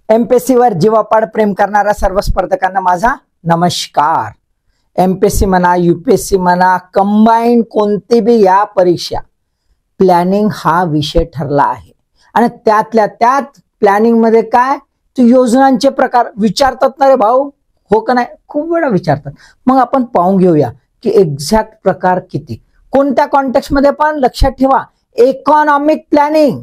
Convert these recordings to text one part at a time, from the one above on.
MPSC वर जीवापाड प्रेम करणाऱ्या सर्व स्पर्धकांना माझा नमस्कार। एमपीएससी म्हणा, यूपीएससी म्हणा, कंबाईन कोणती बी या परीक्षा प्लॅनिंग हा विषय ठरला आहे। आणि त्यातल्या त्यात प्लॅनिंग मध्ये काय तू योजनांचे प्रकार विचारतात ना रे भाऊ, हो का नाही? खूप वेळा विचारतात। मग आपण पाहून घेऊया की एक्झॅक्ट प्रकार किती, कोणत्या कॉन्टेक्स्ट मध्ये। पण लक्षात ठेवा, इकॉनॉमिक प्लॅनिंग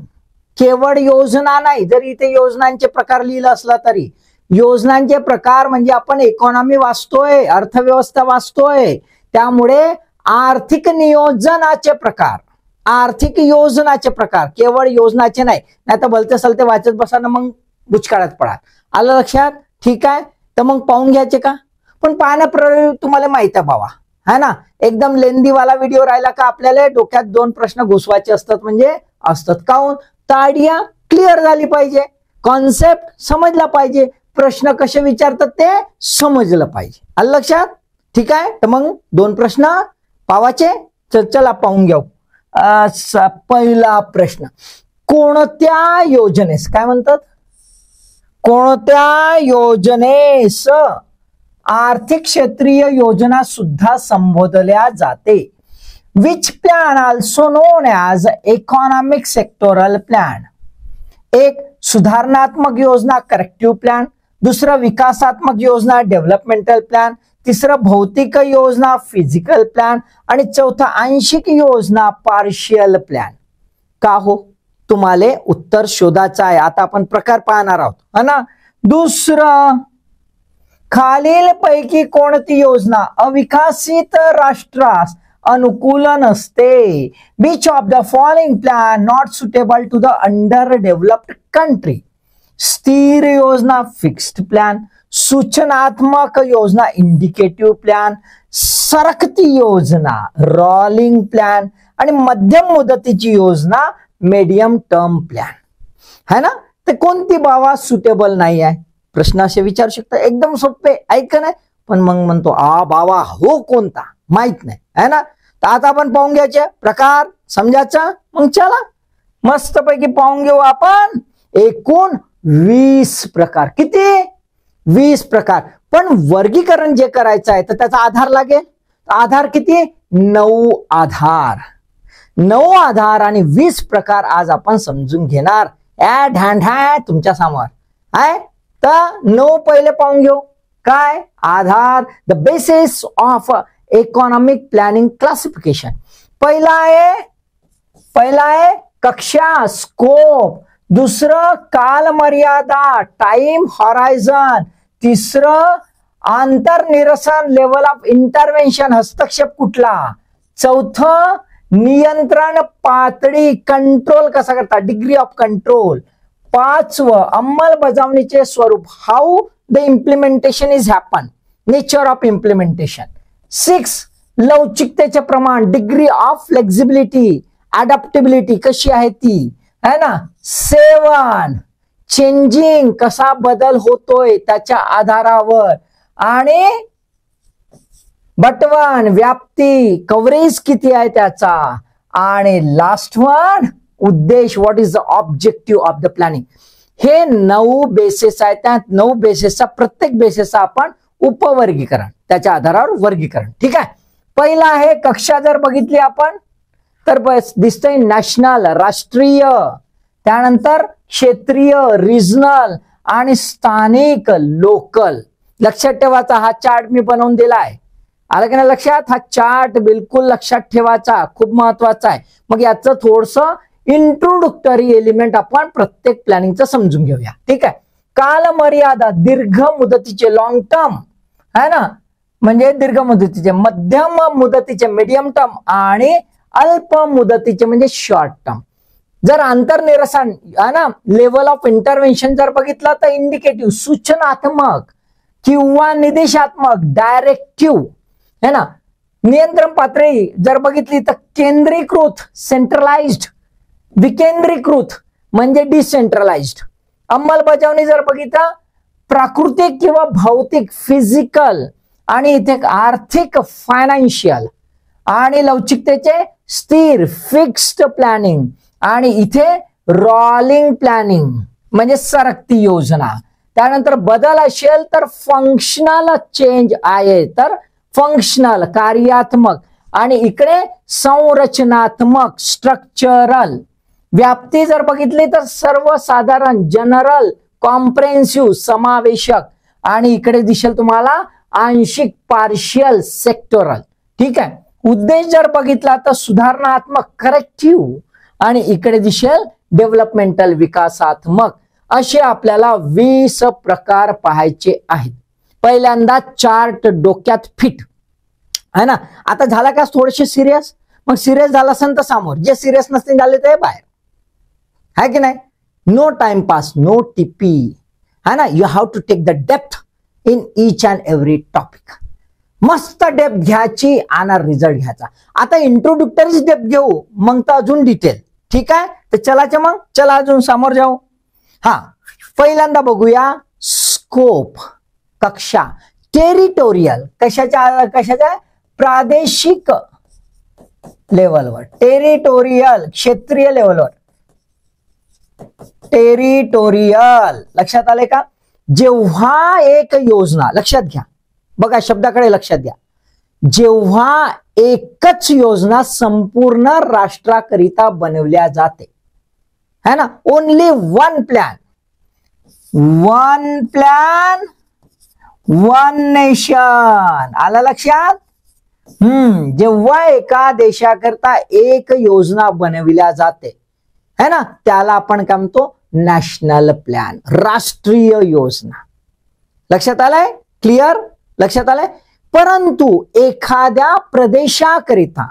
केवळ योजना नाही। जरी इथे योजनांचे प्रकार लिहिलं असलं तरी योजनांचे प्रकार म्हणजे आपण इकॉनॉमी वाचतोय, अर्थव्यवस्था वाचतोय, त्यामुळे आर्थिक नियोजनाचे प्रकार, आर्थिक योजनाचे प्रकार, केवळ योजनाचे नाही। नाहीतर भलते सलते वाचत बसा ना मग बुचकाळात पडा। आलं लक्षात? ठीक आहे, तर मग पाहून घ्यायचे का? पण पाहण्यापूर्वी तुम्हाला माहिती आहे बाबा, है ना, एकदम लेंदीवाला व्हिडिओ राहिला का आपल्याला डोक्यात दोन प्रश्न घुसवायचे असतात, म्हणजे असतात काऊन तर आयडिया क्लिअर झाली पाहिजे, कॉन्सेप्ट समजला पाहिजे, प्रश्न कसे विचारतात ते समजलं पाहिजे। आलं लक्षात? ठीक आहे, तर मग दोन प्रश्न पावाचे, चला पाहून घेऊ। पहिला प्रश्न, कोणत्या योजनेस, काय म्हणतात, कोणत्या योजनेस आर्थिक क्षेत्रीय योजना सुद्धा संबोधल्या जाते? Which plan also non as economic sectoral plan. एक सुधारणात्मक योजना करेक्टिव्ह प्लॅन, दुसरं विकासात्मक योजना डेव्हलपमेंटल प्लॅन, तिसरं भौतिक योजना फिजिकल प्लॅन आणि चौथा आंशिक योजना पार्शियल प्लॅन। का हो? तुम्हाला उत्तर शोधायचं आहे। आता आपण प्रकार पाहणार आहोत, है ना। दुसरं, खालील पैकी कोणती योजना अविकसित राष्ट्रास अनुकूल नसते? Which of the following plan not suitable to the under developed country? स्थिर योजना फिक्स्ड प्लॅन, सूचनात्मक योजना इंडिकेटिव्ह प्लॅन, सरकती योजना रोलिंग प्लॅन आणि मध्यम मुदतीची योजना मीडियम टर्म प्लॅन, है ना। ते कोणती बाबा सुटेबल नाही आहे? प्रश्न असे विचारू शकता, एकदम सोपे, ऐक नाही, पण मग म्हणतो बाबा हो कोणता माहित नाही, है ना। तर आता आपण पाहून घ्यायचे प्रकार, समजायचा, मग चला मस्तपैकी पाहून घेऊ आपण एकूण 20 प्रकार। किती? 20 प्रकार। पण वर्गीकरण जे करायचं आहे तर त्याचा आधार लागेल। आधार किती? 9 आधार, 9 आधार आणि 20 प्रकार आज आपण समजून घेणार। ऍड हँड है तुमच्या समोर आहे, तर 9 पहिले पाहून घेऊ। काय आधार? The basis of economic planning classification. पहिला आहे कक्षा स्कोप, दुसरं काल मर्यादा टाइम हॉरायझन, तिसरं आंतरनिरसन लेवल ऑफ इंटरव्हेन्शन हस्तक्षेप कुठला, चौथं नियंत्रण पातळी कंट्रोल कसा करता डिग्री ऑफ कंट्रोल, पाचवं अंमलबजावणीचे स्वरूप how the implementation is happen nature of implementation, 6 लवचिकतेचे प्रमाण डिग्री ऑफ फ्लेक्झिबिलिटी अडॅप्टेबिलिटी कशी आहे ती, है ना, 7 चेंजिंग कसा बदल होतोय त्याच्या आधारावर, आणि बटवन व्याप्ती कव्हरेज किती आहे त्याचा, आणि लास्ट वन उद्देश, what is the objective of the planning. हे 9 बेसिस आहेत, त्या 9 बेसिसचा प्रत्येक बेसिसचा आपण उपवर्गीकरण, त्याच्या आधारावर वर्गीकरण। ठीक आहे, पहिला आहे कक्षा, जर बघितली आपण तर बस दिसतंय नॅशनल राष्ट्रीय, त्यानंतर क्षेत्रीय रिजनल आणि स्थानिक लोकल। लक्षात ठेवायचा हा चार्ट मी बनवून दिलाय, आलं की नाही लक्षात? हा चार्ट बिलकुल लक्षात ठेवायचा, खूप महत्वाचा आहे। मग याचं थोडंसं इंट्रोडक्टरी एलिमेंट आपण प्रत्येक प्लॅनिंगचं समजून घेऊया। ठीक आहे, काल मर्यादा दीर्घ मुदतीचे लॉंग टर्म, है ना, म्हणजे दीर्घ मुदतीचे, मध्यम मुदतीचे मीडियम टर्म आणि अल्प मुदतीचे म्हणजे शॉर्ट टर्म। जर अंतर्निरसन, है ना, लेवल ऑफ इंटरव्हेन्शन जर बघितलं तर इंडिकेटिव्ह सूचनात्मक किंवा निर्देशात्मक डायरेक्टिव्ह, है ना, नियंत्रण पातळी जर बघितली तर केंद्रीकृत सेंट्रलाइज्ड, विकेंद्रीकृत म्हणजे डिसेंट्रलाइज्ड, अंमलबजावणी जर बघितलं प्राकृतिक किंवा भौतिक फिजिकल, आणि इथे आर्थिक फायनान्शियल, आणि लवचिकतेचे स्थिर फिक्स्ड प्लॅनिंग, आणि इथे रोलिंग प्लॅनिंग म्हणजे सरकती योजना, त्यानंतर बदल असेल तर फंक्शनल चेंज आहे, तर फंक्शनल कार्यात्मक, आणि इकडे संरचनात्मक स्ट्रक्चरल. व्याप्ती जर बघितली तर सर्वसाधारण जनरल, कॉम्प्रेहेन्सिव्ह समावेशक, आणि इकडे दिसेल तुम्हाला आंशिक पार्शियल सेक्टोरल. ठीक आहे. उद्देश जर बघितला तर सुधारणात्मक करेक्टिव्ह, आणि इकडे दिसेल डेव्हलपमेंटल विकासात्मक. असे आपल्याला 20 प्रकार पाहायचे आहेत. पहिल्यांदा चार्ट डोक्यात फिट है ना. आता झाला का थोडेसे सिरियस, मग सिरियस झाला असेल तर समोर, जे सिरियस नसतील झाले ते बाहेर, है की नाही. नो टाइमपास, नो टीपी, है ना. You have to take the depth in each and every topic. मस्त डेप्थ घ्यायची आणि रिझल्ट घ्यायचा. आता इंट्रोडक्टरीच डेप्थ घेऊ, मग तर अजून डिटेल. ठीक आहे. तर चलाच मग, चला अजून समोर जाऊ. हा, पहिल्यांदा बघूया स्कोप, कक्षा. टेरिटोरियल, कशाच्या प्रादेशिक लेवलवर, टेरिटोरियल क्षेत्रीय लेवलवर. टेरिटोरियल लक्षात आले का. जेव्हा एक योजना, लक्षात घ्या बघा शब्दाकडे लक्षात द्या, जेव्हा एकच योजना संपूर्ण राष्ट्राकरिता बनवल्या जाते, है ना. Only one plan, one plan one nation. आला लक्षात. जेव्हा एका देशाकरता एक योजना बनविल्या जाते, है ना, त्याला आपण काय म्हणतो, नॅशनल प्लॅन, राष्ट्रीय योजना. लक्षात आलंय. क्लिअर, लक्षात आलंय. परंतु एखाद्या प्रदेशाकरिता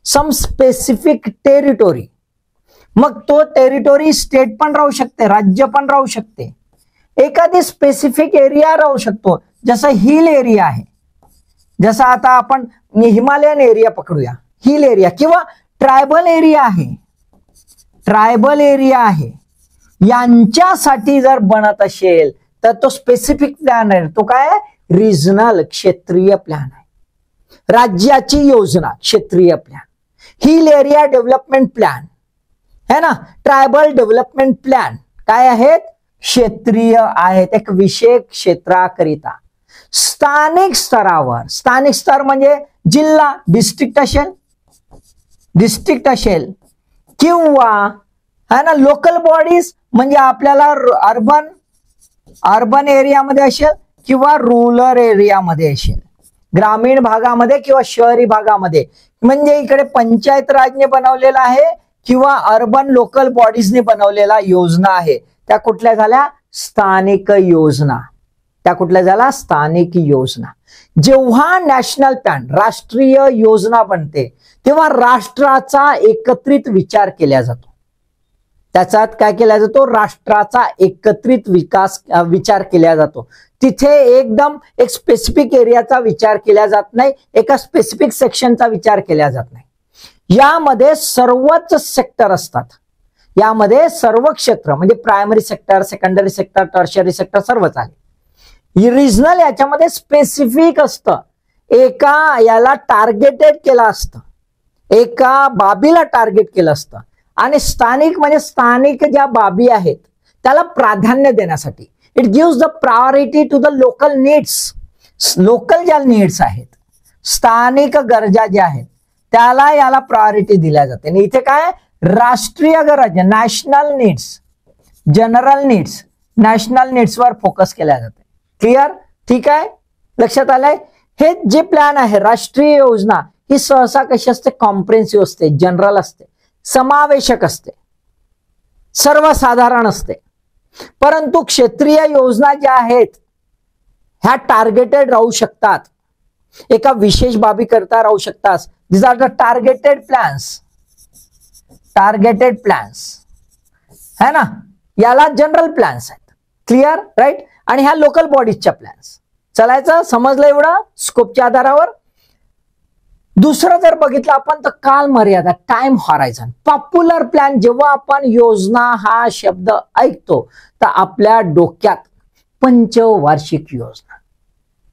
सम स्पेसिफिक टेरिटोरी, मग तो टेरिटोरी स्टेट पण राहू शकते, राज्य पण राहू शकते, एखादी स्पेसिफिक एरिया राहू शकतो. जसं हिल एरिया आहे, जसं आता आपण हिमालयन एरिया पकडूया, हिल एरिया, किंवा ट्रायबल एरिया आहे, ट्रायबल एरिया आहे, यांच्यासाठी जर बनत असेल तर तो स्पेसिफिक प्लॅन आहे. तो काय, रिजनल क्षेत्रीय प्लॅन आहे. राज्याची योजना क्षेत्रीय plan, hill area development plan, है ना. ट्रायबल डेव्हलपमेंट प्लॅन काय आहेत, क्षेत्रीय आहेत, एक विशेष क्षेत्राकरिता. स्थानिक स्तरावर, स्थानिक स्तर म्हणजे जिल्हा, डिस्ट्रिक्ट असेल, डिस्ट्रिक्ट असेल, किंवा है ना लोकल बॉडीज म्हणजे आपल्याला अर्बन, अर्बन एरियामध्ये असेल किंवा रूरल एरियामध्ये असेल, ग्रामीण भागामध्ये किंवा शहरी भागामध्ये, म्हणजे इकडे पंचायत राजने बनवलेला आहे किंवा अर्बन लोकल बॉडीजने बनवलेला योजना आहे. त्या कुठल्या झाल्या, स्थानिक योजना. त्या कुठल्या झाल्या, स्थानिक योजना. जेव्हा नॅशनल प्लॅन, राष्ट्रीय योजना बनते, तेव्हा राष्ट्राचा एकत्रित विचार केला जातो. त्याच्यात काय केला जातो, राष्ट्राचा एकत्रित विचार केला जातो. तिथे एकदम एक स्पेसिफिक एरियाचा विचार केला जात नाही, एका स्पेसिफिक सेक्शनचा विचार केला जात नाही. यामध्ये सर्वच सेक्टर असतात, यामध्ये सर्व क्षेत्र म्हणजे primary sector, secondary sector, tertiary sector सर्वच आले. रिजनल याच्यामध्ये स्पेसिफिक असतं, एका याला टार्गेटेड केलं असतं, एका बाबीला टार्गेट केलं असतं. आणि स्थानिक म्हणजे स्थानिक ज्या बाबी आहेत त्याला प्राधान्य देण्यासाठी, it gives the priority to the local needs. Local ज्या नीड्स आहेत, स्थानिक गरजा ज्या आहेत त्याला याला प्रायोरिटी दिल्या जाते. आणि इथे काय, राष्ट्रीय गरज, national needs, general needs, national नीड्सवर फोकस केल्या जाते. क्लिअर, ठीक आहे, लक्षात आलंय. हे जे प्लॅन आहे, राष्ट्रीय योजना, ही सहसा कशी असते, कॉम्प्रेहेन्सिव्ह असते, जनरल असते, समावेशक असते, सर्वसाधारण असते. परंतु क्षेत्रीय योजना ज्या आहेत ह्या टार्गेटेड राहू शकतात, एका विशेष बाबी करता राहू शकतात. This are the targeted plans, targeted plans, है ना. याला जनरल प्लॅन्स आहेत. Clear, right. आणि ह्या लोकल बॉडीजच्या प्लॅन्स. चलायचं, समजलं एवढं स्कोपच्या आधारावर. दुसरं जर बघितलं आपण तर काल मर्यादा, टाइम हॉरायझन. पॉप्युलर प्लॅन, जेव्हा आपण योजना हा शब्द ऐकतो तर आपल्या डोक्यात पंचवार्षिक योजना,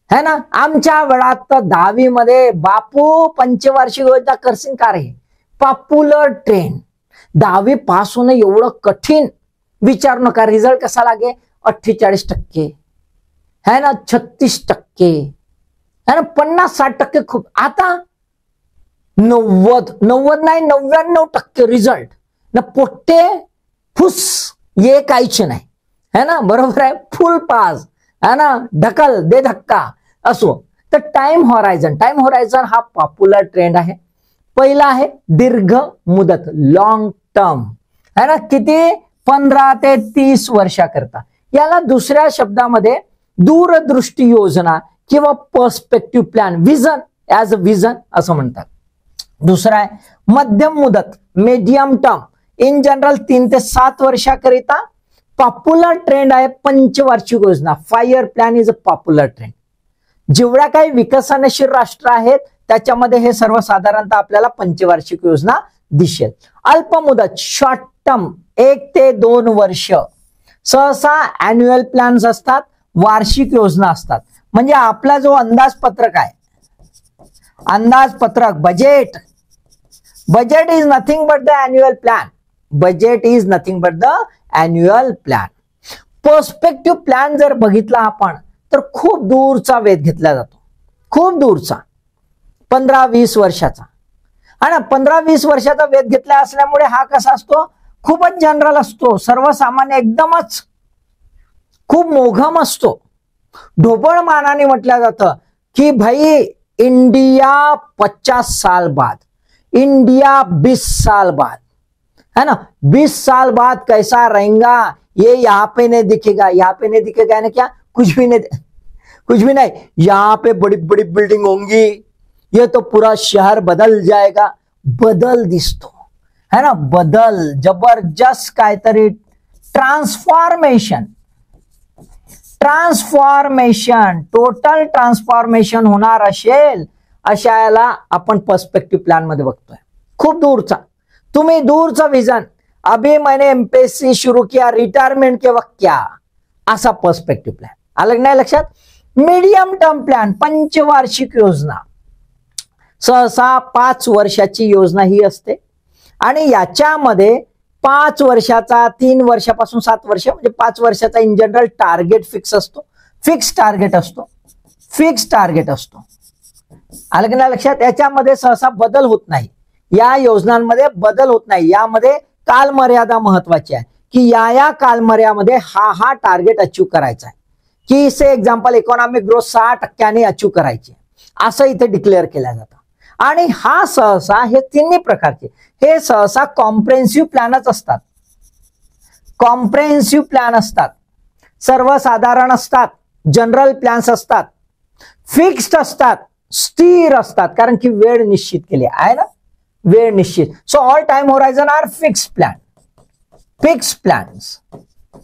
है ना. आमच्या वेळात तर 10वी मध्ये बापू पंचवार्षिक योजना करशील का रे. पॉप्युलर ट्रेंड, 10वी पास होणं एवढं कठीण विचारू नका. रिझल्ट कसा लागे, 48%, है ना 36%, है ना 50-60% खूप. आता 90 नाही 99% रिझल्ट ना, पोट्टे फुस ये काहीच नाही, है ना, बरोबर आहे, फुल पास, है ना, ढकल दे धक्का असो. तर टाइम होरायझन हा पॉप्युलर ट्रेंड आहे. पहिला आहे दीर्घ मुदत, लॉंग टर्म, है ना, किती 15 ते 30 वर्षाकरता. याला दुसऱ्या शब्दामध्ये दूरदृष्टी योजना किंवा perspective plan, vision, as a vision असं म्हणतात. दुसरा आहे मध्यम मुदत, मीडियम टर्म, इन जनरल 3 ते 7 वर्षाकरिता. पॉप्युलर ट्रेंड आहे पंचवार्षिक योजना, 5 year plan is a popular trend. जेवढ्या काही विकसनशील राष्ट्र आहेत त्याच्यामध्ये हे सर्वसाधारणतः आपल्याला पंचवार्षिक योजना दिसेल. अल्पमुदत, शॉर्ट टर्म, 1 ते 2 वर्ष, सहसा अॅन्युअल प्लॅन्स असतात, वार्षिक योजना असतात. म्हणजे आपला जो अंदाजपत्रक आहे, अंदाजपत्रक, budget is nothing but the annual plan. Budget is nothing but the annual plan. Perspective plan जर बघितला आपण तर खूप दूरचा वेध घेतला जातो, खूप दूरचा, 15-20 वर्षाचा. आणि 15-20 वर्षाचा वेध घेतला असल्यामुळे हा कसा असतो, खूपच जनरल असतो, सर्वसामान्य, एकदमच खूप मोघम असतो. ढोबळ मानाने म्हटलं जातं की भाई इंडिया 50 साल बाद, इंडिया 20 साल बाद, है ना, 20 साल बाद कैसा रहेगा ये यहाँ पे नहीं दिखेगा. यहाँ पे नहीं दिखेगा यानी क्या, कुछ भी नहीं. यहाँ पे बड़ी बड़ी बिल्डिंग होंगी, ये तो पूरा शहर बदल जाएगा. बदल दिसतो, है ना, बदल, जबरदस्त काहीतरी ट्रान्सफॉर्मेशन, टोटल ट्रान्सफॉर्मेशन होणार असेल अशा याला आपण पर्स्पेक्टिव्ह प्लॅन मध्ये बघतोय. खूप दूरचा, तुम्ही दूरचा विजन, अभी मैंने एमपीएससी शुरू किया रिटायरमेंट के वक्त क्या, असा पर्स्पेक्टिव्ह प्लॅन. आलं नाही लक्षात. मीडियम टर्म प्लॅन, पंचवार्षिक योजना, सहसा 5 वर्षाची योजना ही असते. आणि याच्यामध्ये 5 वर्षाचा, 3 वर्षापासून 7 वर्ष, म्हणजे 5 वर्षाचा इन जनरल टार्गेट फिक्स असतो, फिक्स टार्गेट असतो. आलं की नाही लक्षात. याच्यामध्ये सहसा बदल होत नाही, या योजनांमध्ये बदल होत नाही. यामध्ये कालमर्यादा महत्वाची आहे की या कालमर्यादेमध्ये हा टार्गेट अचीव्ह करायचा आहे, की से एक्झाम्पल इकॉनॉमिक ग्रोथ 6% अचीव्ह करायची, असं इथे डिक्लेअर केलं जातं. आणि हा सहसा, हे तिन्ही प्रकारचे हे सहसा कॉम्प्रेहेन्सिव्ह प्लॅनच असतात. कॉम्प्रेहेन्सिव्ह प्लॅन असतात, सर्वसाधारण असतात, जनरल प्लॅन्स असतात, फिक्स्ड असतात, स्थिर असतात, कारण की वेळ निश्चित केली आहे ना, वेळ निश्चित. So all time horizon are fixed plans,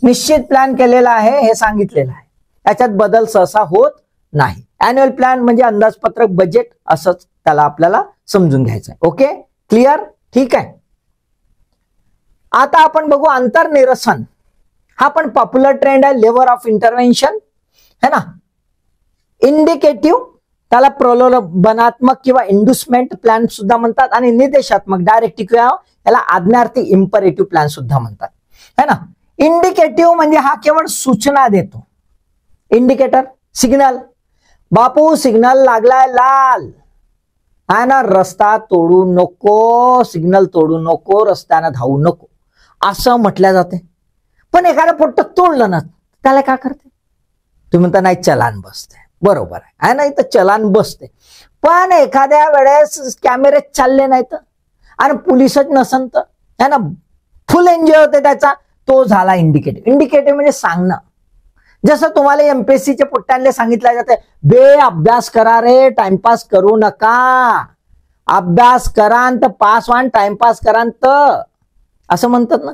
निश्चित प्लॅन केलेला आहे हे सांगितलेलं आहे, याच्यात बदल सहसा होत नाही. अॅन्युअल प्लॅन म्हणजे अंदाजपत्रक, बजेट असंच त्याला आपल्याला समजून घ्यायचं आहे. ओके, क्लिअर, ठीक आहे. आता आपण बघू अंतर्निरसन. हा पण पॉप्युलर ट्रेंड आहे, लेव्हल ऑफ इंटरव्हेन्शन, है ना. इंडिकेटिव्ह, त्याला प्रलोभनात्मक किंवा इंड्युसमेंट प्लॅन सुद्धा म्हणतात. आणि निर्देशात्मक, डायरेक्टिव्ह, याला आज्ञार्थी इम्परेटिव्ह प्लॅन सुद्धा म्हणतात, है ना. इंडिकेटिव्ह म्हणजे हा केवळ सूचना देतो. इंडिकेटर, सिग्नल, बापू सिग्नल लागलाय लाल, आहे ना, रस्ता तोडू नको, सिग्नल तोडू नको, रस्त्यानं धावू नको, असं म्हटलं जाते. पण एखादं पोट्ट तोडलं ना, त्याला काय करते, तुम्ही म्हणता नाही चलान बसते, बरोबर आहे ना, इथं चलान बसते. पण एखाद्या वेळेस कॅमेरे चालले नाहीत आणि पोलिसच नसन तर, है ना, फुल एन्जॉय होते त्याचा, तो झाला इंडिकेटिव्ह. इंडिकेटिव्ह म्हणजे सांगणं. जसं तुम्हाला एमपीएससीच्या पोट्ट्यांना सांगितलं जाते, बे अभ्यास करा रे, टाइमपास करू नका, अभ्यास करांत पास व्हान, टाइमपास करांत, असं म्हणतात ना.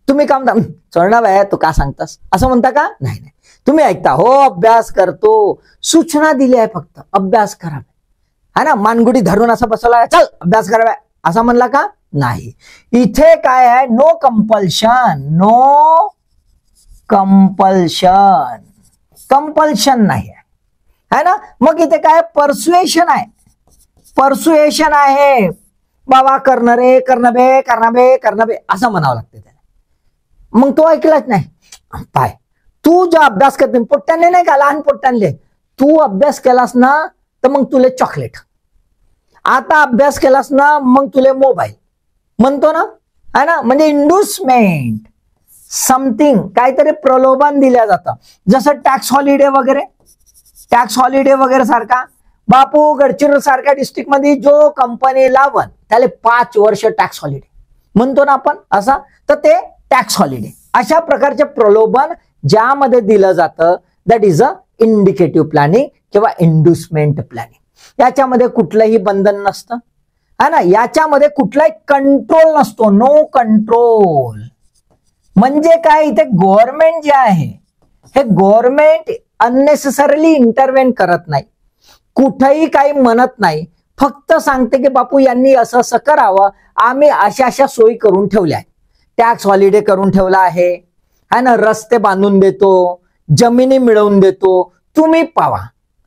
तुम्ही का म्हणता, चढणार आहे तू का सांगतास, असं म्हणता का, नाही, तुम्ही ऐकता, हो अभ्यास करतो, सूचना दिली आहे फक्त, अभ्यास करावे, है ना. मानगुडी धरून असं बसवला, चल अभ्यास करावा असं म्हणला का, नाही. इथे काय आहे, नो कंपल्शन नाही आहे, है ना. मग इथे काय पर्सुएशन आहे, बाबा करणं रे, करणं बे असं म्हणावं लागते त्याला. मग तो ऐकलाच नाही, पाय तू जो अभ्यास करते पोट्ट्याने नाही का, लहान पोट्ट्यानले, तू अभ्यास केलास ना तर मग तुले चॉकलेट, आता अभ्यास केलास ना मग तुले मोबाईल म्हणतो ना, है ना. म्हणजे इंड्युसमेंट समथिंग, काहीतरी प्रलोभन दिल्या जातं. जसं टॅक्स हॉलिडे वगैरे, टॅक्स हॉलिडे वगैरे सारखा. बापू गडचिरोली सारख्या डिस्ट्रिक्ट मध्ये जो कंपनी लावन त्याला 5 वर्ष टॅक्स हॉलिडे म्हणतो ना आपण असा, तर ते टॅक्स हॉलिडे. अशा प्रकारचे प्रलोभन ज्यामध्ये दिलं जातं that is a indicative planning किंवा इंड्युसमेंट प्लॅनिंग. याच्यामध्ये कुठलंही बंधन नसतं, है ना. याच्यामध्ये कुठलाही कंट्रोल नसतो, नो कंट्रोल. म्हणजे काय, इथे गव्हर्नमेंट जे आहे हे गव्हर्नमेंट अननेसेसरीली इंटरव्हेन करत नाही, कुठेही काही म्हणत नाही, फक्त सांगते की बापू यांनी असं असं करावं, आम्ही अशा अशा सोयी करून ठेवल्या आहेत. टॅक्स हॉलिडे करून ठेवला आहे ना, रस्ते बांधून देतो, जमिनी मिळवून देतो, तुम्ही पावा,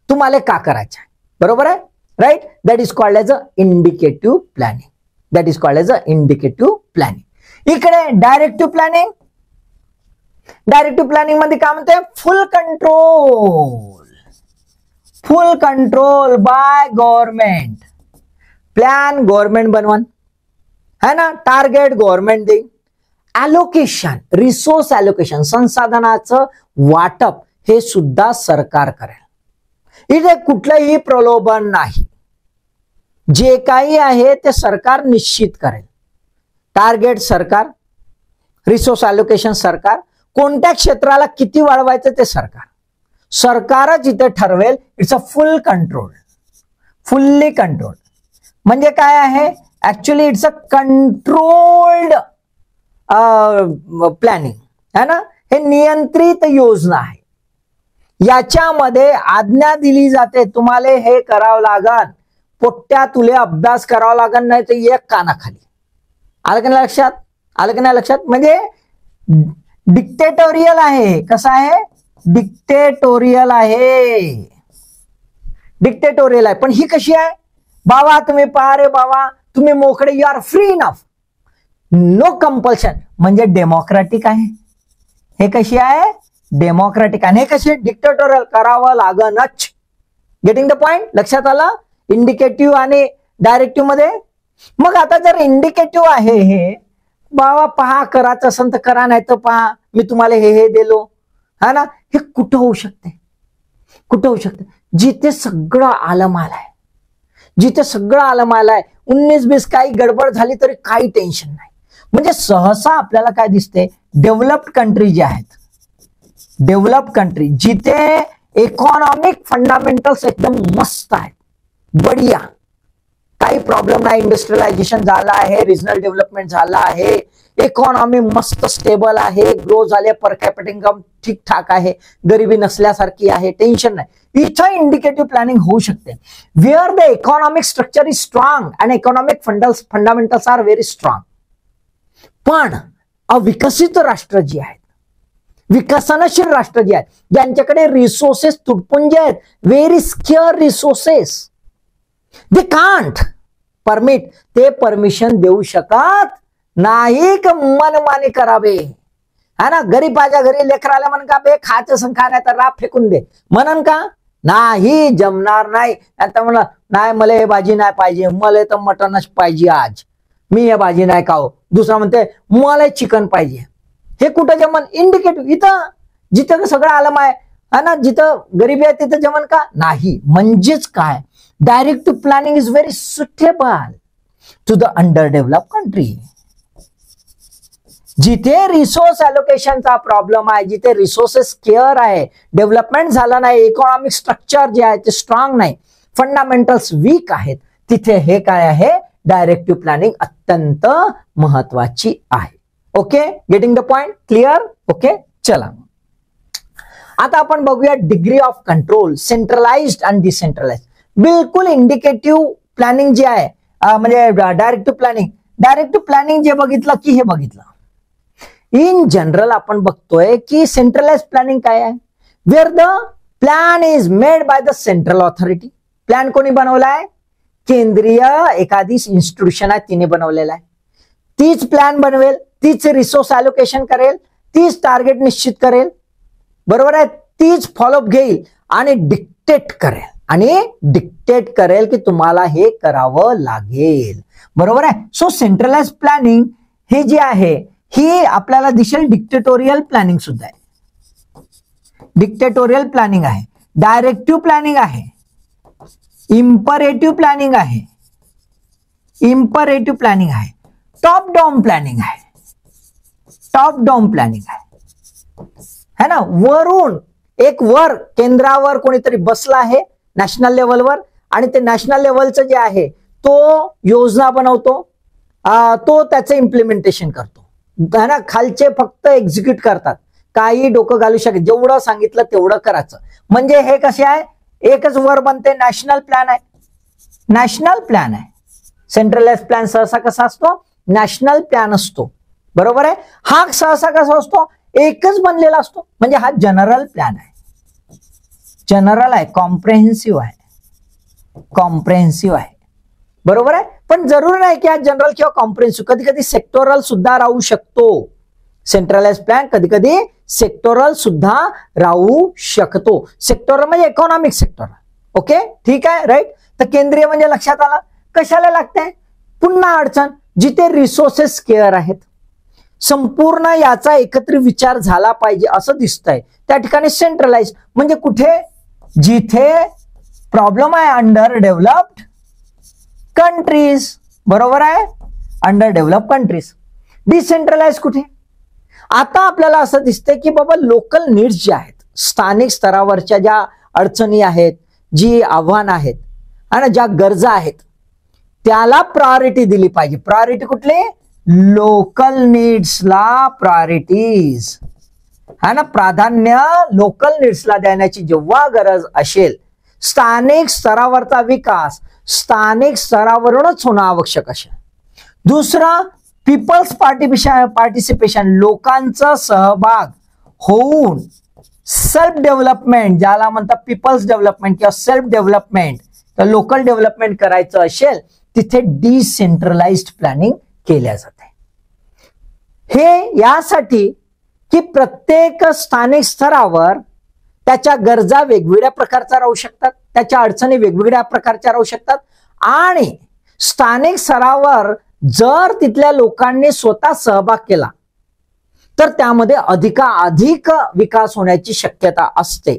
तुम्हाला का करायचं आहे. बरोबर आहे, right. That is called as a indicative planning. That is called as a indicative planning. इकडे डायरेक्टिव्ह प्लॅनिंग. डायरेक्टिव्ह प्लॅनिंग मध्ये काय म्हणते, full control, full control by government. Plan government बनवन, है ना, टार्गेट गव्हर्नमेंट देईल, ॲलोकेशन, रिसोर्स ॲलोकेशन, संसाधनाचं वाटप हे सुद्धा सरकार करेल. इथे कुठलंही प्रलोभन नाही, जे काही आहे ते सरकार निश्चित करेल. टार्गेट सरकार, रिसोर्स ॲलोकेशन सरकार, कोणत्या क्षेत्राला किती वाढवायचं ते सरकार, सरकारच इथे ठरवेल. It's a full control, fully control. म्हणजे काय आहे, actually it's a controlled planning, है ना. हे नियंत्रित योजना आहे. याच्यामध्ये आज्ञा दिली जाते, तुम्हाला हे करावं लागल, पोट्ट्या तुले अभ्यास करावा लागल, नाही तर एक कानाखाली. आलं का नाही लक्षात, आलं का नाही लक्षात. म्हणजे डिक्टेटोरियल आहे. कसं आहे, डिक्टेटोरियल आहे, डिक्टेटोरियल आहे. पण ही कशी आहे, बाबा तुम्ही पहा रे बाबा, तुम्ही मोकळे, you are free enough, no compulsion. म्हणजे डेमोक्रॅटिक आहे. हे कशी आहे, डेमोक्रॅटिक. आणि हे कशी, डिक्टेटोरियल, करावं लागणच. गेटिंग द पॉइंट, लक्षात आलं. इंडिकेटिव्ह आणि डायरेक्टिव्ह मध्ये. मग आता जर इंडिकेटिव्ह आहे हे, बाबा पहा करायचं असेल तर करा, नाही तर पहा मी तुम्हाला हे दिलो, हा ना. हे कुठं होऊ शकते, कुठं होऊ शकते, जिथे सगळं आलमाल आहे, जिथे सगळं आलमाल आहे. 19-20 काही गडबड झाली तरी काही टेन्शन नाही. म्हणजे सहसा आपल्याला काय दिसते, डेव्हलप्ड कंट्री जे आहेत, डेव्हलप कंट्री जिथे इकॉनॉमिक फंडामेंटल्स एकदम मस्त आहेत, बढिया, काही प्रॉब्लेम नाही, इंडस्ट्रियलायझेशन झालं आहे, रिजनल डेव्हलपमेंट झालं आहे, इकॉनॉमी मस्त स्टेबल आहे, ग्रो झाले, पर कॅपिटा इन्कम ठीकठाक आहे, गरिबी नसल्यासारखी आहे, टेन्शन नाही. इथं इंडिकेटिव्ह प्लॅनिंग होऊ शकते. Where the economic structure is strong and economic fundamentals are very strong. पण अविकसित राष्ट्र जी आहेत, विकसनशील राष्ट्र जे आहेत, ज्यांच्याकडे रिसोर्सेस तुटपुंजे आहेत, very secure resources, they can't permit, ते परमिशन देऊ शकत नाही की मनमानी करावे, है ना. गरीबाच्या घरी लेकराला म्हण का बे खायचं संखा, नाही तर राब फेकून दे म्हणन का, नाही, जमणार नाही. आता म्हणा नाही मला हे भाजी नाही पाहिजे, मला तर मटनच पाहिजे आज, मी हे भाजी नाही खाऊ. दुसरा म्हणते मला चिकन पाहिजे. हे कुठं जमन, इंडिकेटिव्ह. इथं जिथं सगळं आलम आहे, है ना, जिथं गरिबी आहे तिथं जमन का नाही. म्हणजेच काय, directive planning is very suitable to the under develop country. जिथे रिसोर्स अलोकेशनचा प्रॉब्लेम आहे, जिथे रिसोर्सेस केअर आहे, डेव्हलपमेंट झालं नाही, इकॉनॉमिक स्ट्रक्चर जे आहे ते स्ट्रॉंग नाही, फंडामेंटल्स वीक आहेत, तिथे हे काय आहे, डायरेक्टिव्ह प्लॅनिंग अत्यंत महत्वाची आहे. Okay, getting the point, clear. Okay, चला आता आपण बघूया डिग्री ऑफ कंट्रोल, सेंट्रलाइज्ड आणि डिसेंट्रलाइज्ड. बिलकुल इंडिकेटिव्ह प्लॅनिंग जे आहे, म्हणजे डायरेक्टिव्ह प्लॅनिंग, डायरेक्टिव्ह प्लॅनिंग जे बघितलं की हे बघितलं. इन जनरल आपण बघतोय की सेंट्रलाइज प्लॅनिंग काय आहे, where the plan is made by the central authority. Plan कोणी बनवलाय, केंद्रीय एखादी इन्स्टिट्यूशन आहे तिने बनवलेला आहे. तीच प्लॅन बनवेल, तीच रिसोर्स अलोकेशन करेल, तीच टार्गेट निश्चित करेल, बरोबर आहे, तीच फॉलोअप घेईल आणि डिक्टेट करेल की तुम्हाला हे करावं लागेल. बरोबर आहे. सो सेंट्रलाइज प्लॅनिंग हे जे आहे ही आपल्याला दिसेल डिक्टेटोरियल प्लॅनिंग सुद्धा आहे. डिक्टेटोरियल प्लॅनिंग आहे, डायरेक्टिव्ह प्लॅनिंग आहे, इम्परेटिव्ह प्लॅनिंग आहे, टॉप डाऊन प्लॅनिंग है ना. वरून वर केंद्रावर कोणीतरी बसला आहे नॅशनल लेवलवर आणि ते नॅशनल लेवलचं जे आहे तो योजना बनवतो, तो त्याचं इम्प्लिमेंटेशन करतो है ना. खालचे फक्त एक्झिक्यूट करतात, काही डोकं घालू शकत, जेवढं सांगितलं तेवढं करायचं. म्हणजे हे कसे आहे, एकच वर बनते, नॅशनल प्लॅन आहे. सेंट्रलाइज प्लॅन सहसा कसा असतो, नॅशनल प्लॅन असतो. बरोबर आहे. हा सहसा कसा असतो, एकच बनलेला असतो. म्हणजे हा जनरल प्लॅन आहे, जनरल आहे, कॉम्प्रेहेन्सिव्ह आहे. बरोबर आहे. पण जरूर नाही की हा जनरल किंवा कॉम्प्रेहेन्सिव्ह, कधी कधी सेक्टोरल सुद्धा राहू शकतो. सेंट्रलाइज प्लॅन कधी कधी सेक्टोरल सुद्धा राहू शकतो. सेक्टोरल म्हणजे इकॉनॉमिक सेक्टर. ओके, ठीक आहे, राईट. तर केंद्रीय म्हणजे लक्षात आला. कशाला लागतंय, पुन्हा अडचण, जिथे रिसोर्सेस स्केअर आहेत, संपूर्ण याचा एकत्रित विचार झाला पाहिजे असं दिसतंय, त्या ठिकाणी सेंट्रलाइज. म्हणजे कुठे, जिथे प्रॉब्लेम आहे, अंडर डेव्हलप्ड कंट्रीज. बरोबर आहे, अंडर डेव्हलप कंट्रीज. डिसेंट्रलाइज कुठे, आता आपल्याला असं दिसतंय की बाबा लोकल नीड्स ज्या आहेत, स्थानिक स्तरावरच्या ज्या अडचणी आहेत, जी आव्हानं आहेत आणि ज्या गरजा आहेत, त्याला प्रायोरिटी दिली पाहिजे. प्रायोरिटी कुठली, लोकल नीड्सला प्रायोरिटीज है ना. प्राधान्य लोकल नीड्सला देण्याची जेव्हा गरज असेल, स्थानिक स्तरावरचा विकास स्थानिक स्तरावरूनच होणं आवश्यक असेल. दुसरा, पीपल्स पार्टिसिपेशन, लोकांचा सहभाग होऊन सेल्फ डेव्हलपमेंट, ज्याला म्हणतात पीपल्स डेव्हलपमेंट किंवा सेल्फ डेव्हलपमेंट, तर लोकल डेव्हलपमेंट करायचं असेल तिथे डिसेंट्रलाइज्ड प्लॅनिंग केल्या जाते. हे यासाठी की प्रत्येक स्थानिक स्तरावर त्याच्या गरजा वेगवेगळ्या प्रकारच्या राहू शकतात, त्याच्या अडचणी वेगवेगळ्या प्रकारच्या राहू शकतात आणि स्थानिक स्तरावर जर तिथल्या लोकांनी स्वतः सहभाग केला तर त्यामध्ये अधिकाधिक विकास होण्याची शक्यता असते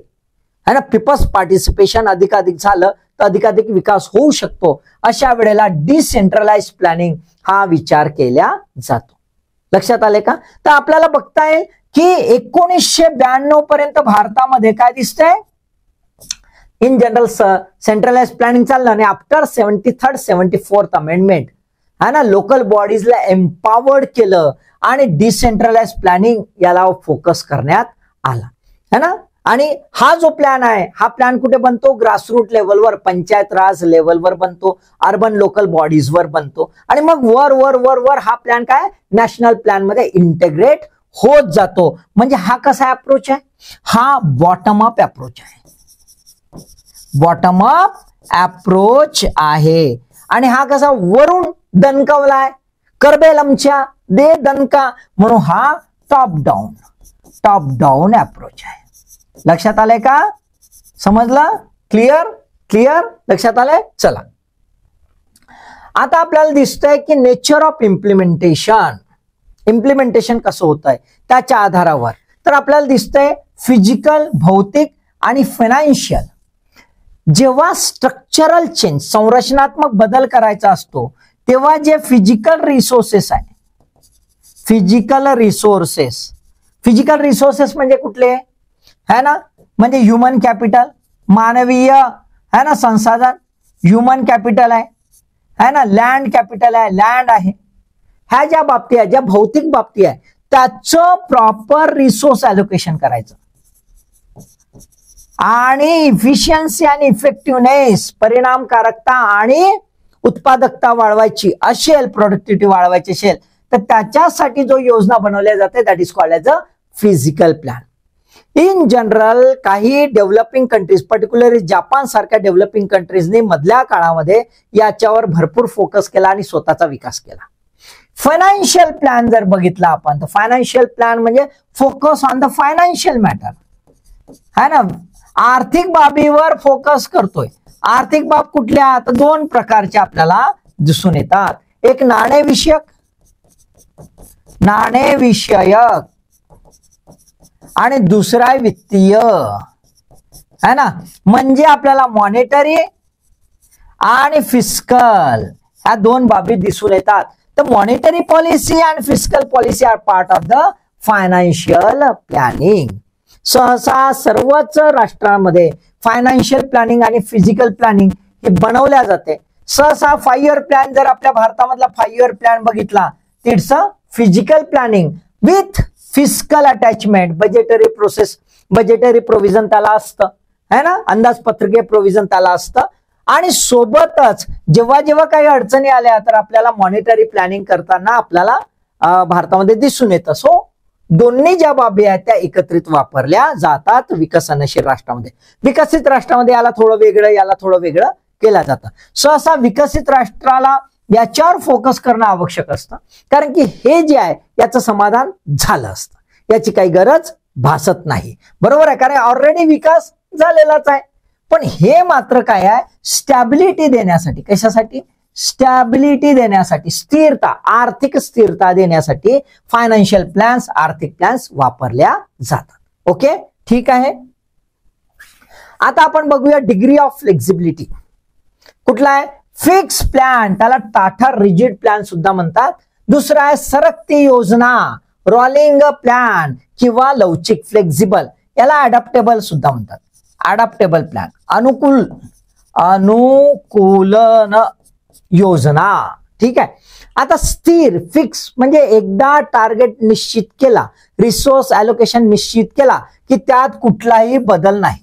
है ना. पीपल्स पार्टिसिपेशन अधिकाधिक झालं तर अधिकाधिक विकास होऊ शकतो. अशा वेळेला डिसेंट्रलाइज प्लॅनिंग हा विचार केला जातो. लक्षात आले का. तर आपल्याला बघता येईल की 1992 पर्यंत भारतामध्ये काय दिसतंय, इन जनरल सेंट्रलाइज प्लॅनिंग चाललं आणि आफ्टर 73rd 74th अमेंडमेंट है ना, लोकल बॉडीजला एम्पावर्ड केलं आणि डिसेंट्रलाइज प्लॅनिंग याला फोकस करण्यात आला है ना. आणि हा जो प्लॅन आहे, हा प्लॅन कुठे बनतो, ग्रासरूट लेवलवर, पंचायत राज लेवलवर बनतो, अर्बन लोकल बॉडीजवर बनतो आणि मग वर वर वर वर हा प्लॅन काय नॅशनल प्लॅन मध्ये इंटिग्रेट होत जातो. म्हणजे हा कसा अप्रोच आहे, हा बॉटम अप अप्रोच आहे. बॉटम अप अप्रोच आहे आणि हा कसा वरून दणकवलाय, करबेल आमच्या दे दणका, म्हणून हा टॉप डाऊन अप्रोच आहे. लक्षात आलंय का, समजलं, क्लिअर लक्षात आलंय. चला आता आपल्याला दिसतंय की नेचर ऑफ इम्प्लिमेंटेशन कसं होत आहे त्याच्या आधारावर. तर आपल्याला दिसतंय फिजिकल, भौतिक आणि फायनान्शियल. जेव्हा स्ट्रक्चरल चेंज, संरचनात्मक बदल करायचा असतो तेव्हा जे फिजिकल रिसोर्सेस आहे, फिजिकल रिसोर्सेस म्हणजे कुठले है ना, म्हणजे ह्युमन कॅपिटल, मानवीय है ना संसाधन, ह्युमन कॅपिटल आहे ना, लँड कॅपिटल आहे, लँड आहे. ह्या ज्या बाबती आहे, ज्या भौतिक बाबती आहे, त्याचं प्रॉपर रिसोर्स अलोकेशन करायचं आणि इफिशियन्सी आणि इफेक्टिव्हनेस, परिणामकारकता आणि उत्पादकता वाढवायची असेल, प्रोडक्टिव्हिटी वाढवायची असेल तर त्याच्यासाठी जो योजना बनवल्या जाते that is called as a physical plan. In general काही डेव्हलपिंग कंट्रीज, पर्टिक्युलरली जापान सारख्या डेव्हलपिंग कंट्रीजने मधल्या काळामध्ये याच्यावर भरपूर फोकस केला आणि स्वतःचा विकास केला. फायनान्शियल प्लॅन जर बघितला आपण तर फायनान्शियल प्लॅन म्हणजे focus on the financial matter. है ना, आर्थिक बाबीवर फोकस करतोय. आर्थिक बाब कुठल्या, तर दोन प्रकारच्या आपल्याला दिसून येतात. एक नाणेविषयक आणि दुसरा वित्तीय, है ना. म्हणजे आपल्याला मॉनिटरी आणि फिस्कल ह्या दोन बाबी दिसून येतात. तर मॉनिटरी पॉलिसी आणि fiscal policy are part of the financial planning. सहसा सर्वच राष्ट्रांमध्ये फायनान्शियल प्लॅनिंग आणि फिजिकल प्लॅनिंग हे बनवल्या जाते. सहसा 5 इयर प्लॅन जर आपल्या भारतामधला 5 इयर प्लॅन बघितला, it's a physical planning with fiscal attachment. Budgetary process, budgetary provision त्याला असतं, है ना, अंदाजपत्रकीय प्रोव्हिजन त्याला असतं. आणि सोबतच जेव्हा जेव्हा काही अडचणी आल्या तर आपल्याला मॉनिटरी प्लॅनिंग करताना आपल्याला भारतामध्ये दिसून येतं. सो दोन्ही ज्या बाबी आहेत त्या एकत्रित वापरल्या जातात विकसनशील राष्ट्रामध्ये. विकसित राष्ट्रामध्ये याला थोडं वेगळं, याला थोडं वेगळं केलं जातं. सहसा विकसित राष्ट्राला याच्यावर फोकस करणं आवश्यक असतं, कारण की हे जे आहे याचं समाधान झालं असतं, याची काही गरज भासत नाही. बरोबर आहे, कारण ऑलरेडी विकास झालेलाच आहे. पण हे मात्र काय आहे, स्टॅबिलिटी देण्यासाठी. कशासाठी? स्टॅबिलिटी देण्यासाठी, स्थिरता, आर्थिक स्थिरता देण्यासाठी फायनान्शियल प्लॅन्स, आर्थिक प्लॅन्स वापरल्या जातात. ओके, ठीक आहे. आता आपण बघूया डिग्री ऑफ फ्लेक्झिबिलिटी. कुठला आहे? फिक्स प्लॅन, त्याला टाटा रिजिड प्लॅन सुद्धा म्हणतात. दुसरा आहे सरकती योजना, रोलिंग प्लॅन किंवा लवचिक फ्लेक्झिबल, याला अडॅप्टेबल सुद्धा म्हणतात. अडॅप्टेबल प्लॅन, अनुकूलन योजना. ठीक आहे. आता स्थिर, फिक्स म्हणजे एकदा टार्गेट निश्चित केला, रिसोर्स अलोकेशन निश्चित केला की त्यात कुठलाही बदल नाही.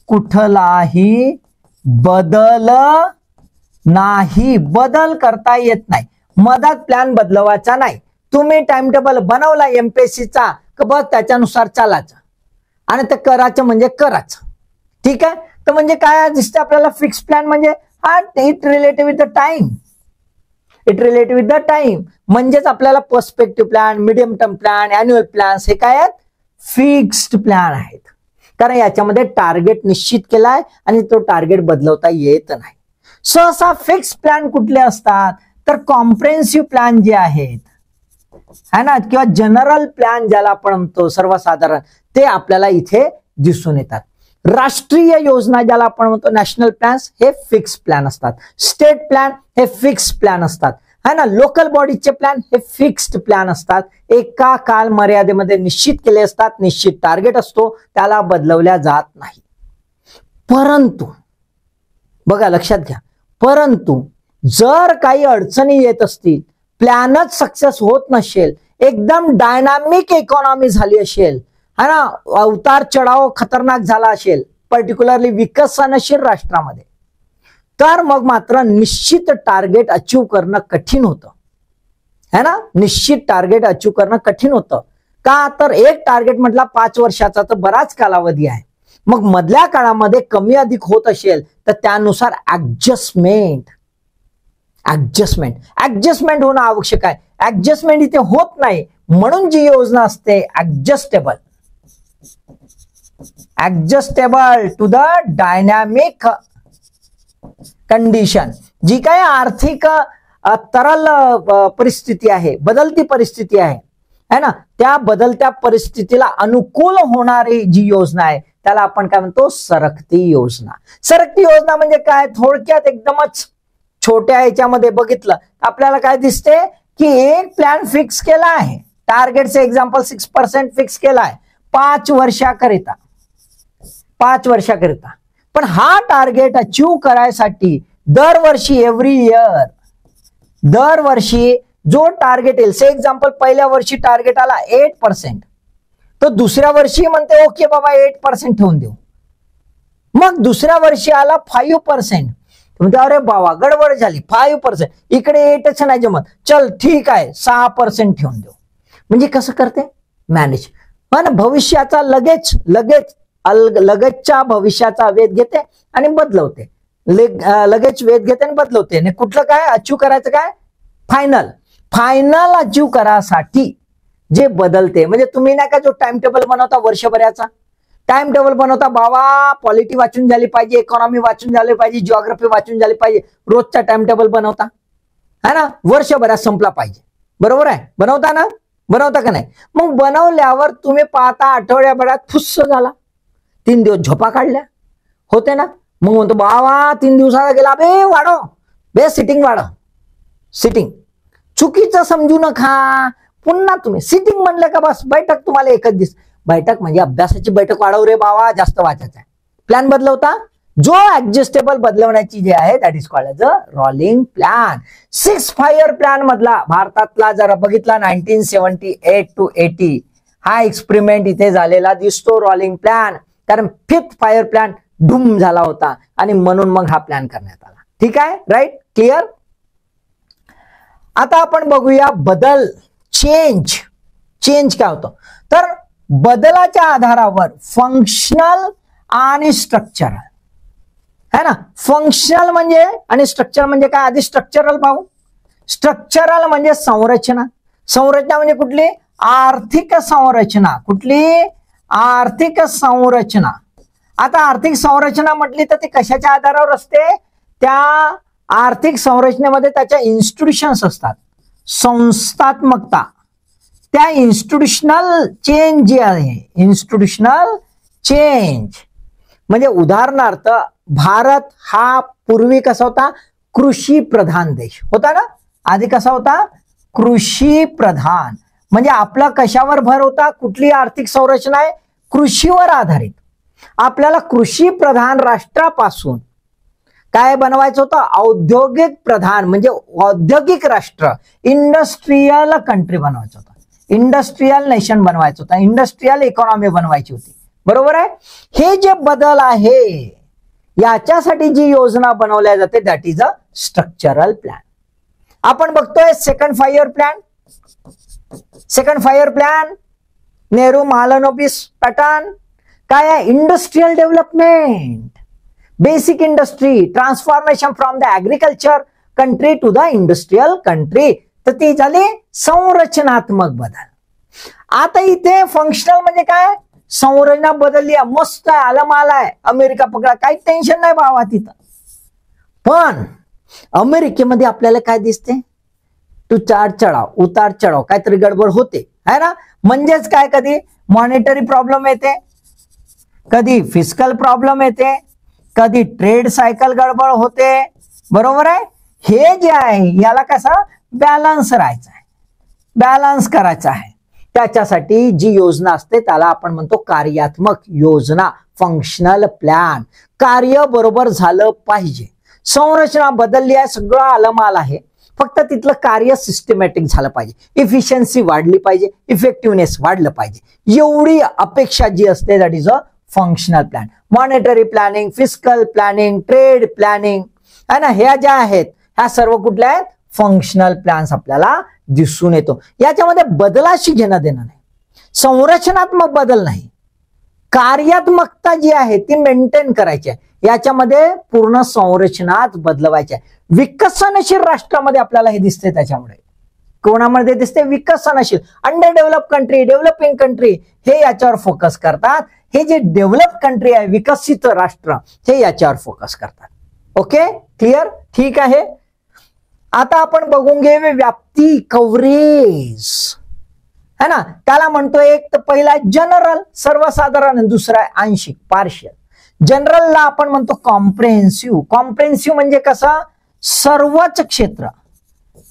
कुठलाही बदल नाही, बदल करता येत नाही. मधात प्लॅन बदलवायचा नाही. तुम्ही टाइम टेबल बनवला एमपीएससीचा की बस त्याच्यानुसार चालायचं आणि ते करायचं म्हणजे करायचं. ठीक आहे. तर म्हणजे काय दिसते आपल्याला फिक्स प्लॅन म्हणजे it related with the time. It related with the time म्हणजेच आपल्याला perspective plan, medium term plan, annual plans हे काय आहेत? फिक्स्ड प्लॅन आहेत. कारण याच्यामध्ये टार्गेट निश्चित केलाय आणि तो टार्गेट बदलवता येत नाही. सहसा फिक्स प्लॅन कुठले असतात? तर कॉम्प्रेहेन्सिव्ह प्लॅन जे आहेत, है ना, किंवा जनरल प्लॅन ज्याला आपण म्हणतो सर्वसाधारण, ते आपल्याला इथे दिसून येतात. राष्ट्रीय योजना ज्याला आपण म्हणतो नॅशनल प्लॅन्स, हे फिक्स प्लॅन असतात. स्टेट प्लॅन हे फिक्स प्लॅन असतात, है ना. लोकल बॉडीचे प्लॅन हे फिक्स्ड प्लॅन असतात. एका काल मर्यादेमध्ये निश्चित केले असतात, निश्चित टार्गेट असतो, त्याला बदलवल्या जात नाही. परंतु बघा, लक्षात घ्या, परंतु जर काही अडचणी येत असतील, प्लॅनच सक्सेस होत नसेल, एकदम डायनामिक इकॉनॉमी झाली असेल, है ना, उतार चढाव खतरनाक झाला असेल, पर्टिक्युलरली विकसनशील राष्ट्रामध्ये, तर मग मात्र निश्चित टार्गेट अचीव करणं कठीण होतं, है ना. निश्चित टार्गेट अचीव करणं कठीण होतं. का? तर एक टार्गेट म्हटला 5 वर्षाचा तर बराच कालावधी आहे. मग मधल्या काळामध्ये कमी अधिक होत असेल तर त्यानुसार ऍडजस्टमेंट होणं आवश्यक आहे. ऍडजस्टमेंट इथे होत नाही, म्हणून जी योजना असते adjustable to the dynamic condition, जी काय आर्थिक तरल परिस्थिती आहे, बदलती परिस्थिती आहे, है ना, त्या बदलत्या परिस्थितीला अनुकूल होणारी जी योजना आहे त्याला आपण काय म्हणतो? सरकती योजना. सरकती योजना म्हणजे काय? थोडक्यात एकदमच छोट्या ह्याच्यामध्ये बघितलं आपल्याला काय दिसते की एक प्लॅन फिक्स केला आहे, टार्गेटचे एक्झाम्पल 6% फिक्स केला आहे 5 वर्षाकरिता. पण हा टार्गेट अचीव करायसाठी दरवर्षी एव्हरी इयर, दरवर्षी जो टार्गेट येईल, से एक्झाम्पल पहिल्या वर्षी टार्गेट आला 8%, तर दुसऱ्या वर्षी म्हणते ओके बाबा 8% ठेवून देऊ. मग दुसऱ्या वर्षी आला 5%, म्हणजे अरे बाबा गडबड झाली, 5%, इकडे 8च नाही जमत, चल ठीक आहे 6% ठेवून देऊ. म्हणजे कसं करते? मॅनेज. पण भविष्याचा लगेचच्या भविष्याचा वेध घेते आणि बदलवते, लगेच वेध घेते आणि बदलवते. आणि कुठलं काय अचीव करायचं? काय? फायनल अचीव करासाठी जे बदलते. म्हणजे तुम्ही नाही का जो टाइम टेबल बनवता वर्षभराचा, टाइम टेबल बनवता बाबा, पॉलिटी वाचून झाली पाहिजे, इकॉनॉमी वाचून झाली पाहिजे, जिओग्राफी वाचून झाली पाहिजे, रोजचा टाइम टेबल बनवता है ना, वर्षभरात संपला पाहिजे, बरोबर आहे, बनवता ना, बनवता का नाही? मग बनवल्यावर तुम्ही पाहता आठवड्याभरात फुस्स झाला, 3 दिवस झोपा काढल्या, होते ना, मग म्हणतो बाबा 3 दिवसाला गेला, बे वाढव, बे सिटिंग वाढव, सिटिंग चुकीचं समजू नका. पुन्हा तुम्ही सिटिंग म्हणलं का बस बैठक, तुम्हाला एकच दिस बैठक म्हणजे अभ्यासाची बैठक वाढव रे बाबा, जास्त वाचायचं आहे. प्लॅन बदलवता, जो ऍडजस्टेबल बदलवण्याची जे आहे that is called as a rolling plan. 6 5 plan मधला भारतातला जरा बघितला 1978 to 80 हा एक्सपेरिमेंट इथे झालेला दिसतो रोलिंग प्लॅन, कारण 5th 5 प्लॅन डूम झाला होता आणि म्हणून मग हा प्लॅन करण्यात आला. ठीक आहे, राईट, क्लिअर. आता आपण बघूया बदल, चेंज. चेंज काय होतं तर बदलाच्या आधारावर फंक्शनल आणि स्ट्रक्चरल है ना. फंक्शनल म्हणजे आणि स्ट्रक्चर म्हणजे काय, आधी स्ट्रक्चरल पाहू. स्ट्रक्चरल म्हणजे संरचना. संरचना म्हणजे कुठली, आर्थिक संरचना. कुठली, आर्थिक संरचना. आता आर्थिक संरचना म्हटली तर ती कशाच्या आधारावर असते, त्या आर्थिक संरचनेमध्ये त्याच्या इन्स्टिट्यूशन्स असतात, संस्थात्मकता. त्या इन्स्टिट्यूशनल चेंज जी आहे, इन्स्टिट्यूशनल चेंज म्हणजे उदाहरणार्थ भारत हा पूर्वी कसा होता, कृषी प्रधान देश होता ना. आधी कसा होता, कृषी प्रधान. म्हणजे आपला कशावर भर होता, कुठली आर्थिक संरचना आहे, कृषीवर आधारित. आपल्याला कृषी प्रधान राष्ट्रापासून काय बनवायचं होतं, औद्योगिक प्रधान म्हणजे औद्योगिक राष्ट्र, इंडस्ट्रियल कंट्री बनवायचं होतं, इंडस्ट्रियल नेशन बनवायचं होतं, इंडस्ट्रियल इकॉनॉमी बनवायची होती, बरोबर आहे. हे जे बदल आहे याच्यासाठी जी योजना बनवल्या जाते that is a structural plan. आपण बघतोय second 5 year plan. Second 5 year plan Nehru Mahalanobis pattern काय आहे, industrial development, basic industry, transformation from the agriculture country to the industrial country. तर ती झाली संरचनात्मक बदल. आता इथे फंक्शनल म्हणजे काय, संरचना बदलली, मस्त आहे, आलमाला आहे, अमेरिका पकडा, काही टेन्शन नाही बाबा तिथं. पण अमेरिकेमध्ये आपल्याला काय दिसते, उतार चढाव, काहीतरी गडबड होते है ना. म्हणजेच काय, कधी मॉनिटरी प्रॉब्लेम येते, कधी फिस्कल प्रॉब्लेम येते, कधी ट्रेड सायकल गडबड होते, बरोबर आहे. हे जे आहे याला कसा बॅलन्स राहायचा आहे, बॅलन्स करायचा आहे. त्याच्यासाठी जी योजना असते त्याला आपण म्हणतो कार्यात्मक योजना, फंक्शनल प्लॅन. कार्य बरोबर झालं पाहिजे. संरचना बदलली आहे, सगळं आलमाल आहे, फक्त तिथलं कार्य सिस्टमॅटिक झालं पाहिजे, इफिशियन्सी वाढली पाहिजे, इफेक्टिव्हनेस वाढलं पाहिजे, एवढी अपेक्षा जी असते that is a functional plan. Monetary planning, fiscal planning, trade planning है ना, ह्या ज्या आहेत ह्या सर्व कुठल्या आहेत, फंक्शनल प्लॅन्स आपल्याला दिसून येतो. याच्यामध्ये बदलाशी घेणं देणं नाही, संरचनात्मक बदल नाही, कार्यात्मकता जी आहे ती मेंटेन करायची आहे. याच्यामध्ये पूर्ण संरचनाच बदलवायची आहे. विकसनशील राष्ट्रामध्ये आपल्याला हे दिसते, त्याच्यामुळे कोणामध्ये दिसते, विकसनशील, under develop country, developing country हे याच्यावर फोकस करतात. हे जे डेव्हलप कंट्री आहे, विकसित राष्ट्र, हे याच्यावर फोकस करतात. ओके, क्लिअर, ठीक आहे. आता आपण बघून घेऊया व्याप्ती, कव्हरेज है ना. त्याला म्हणतो एक तर पहिला जनरल, सर्वसाधारण, दुसरा आंशिक, पार्शियल. जनरलला आपण म्हणतो कॉम्प्रेहेन्सिव्ह. कॉम्प्रेहेन्सिव्ह म्हणजे कसं, सर्वच क्षेत्र,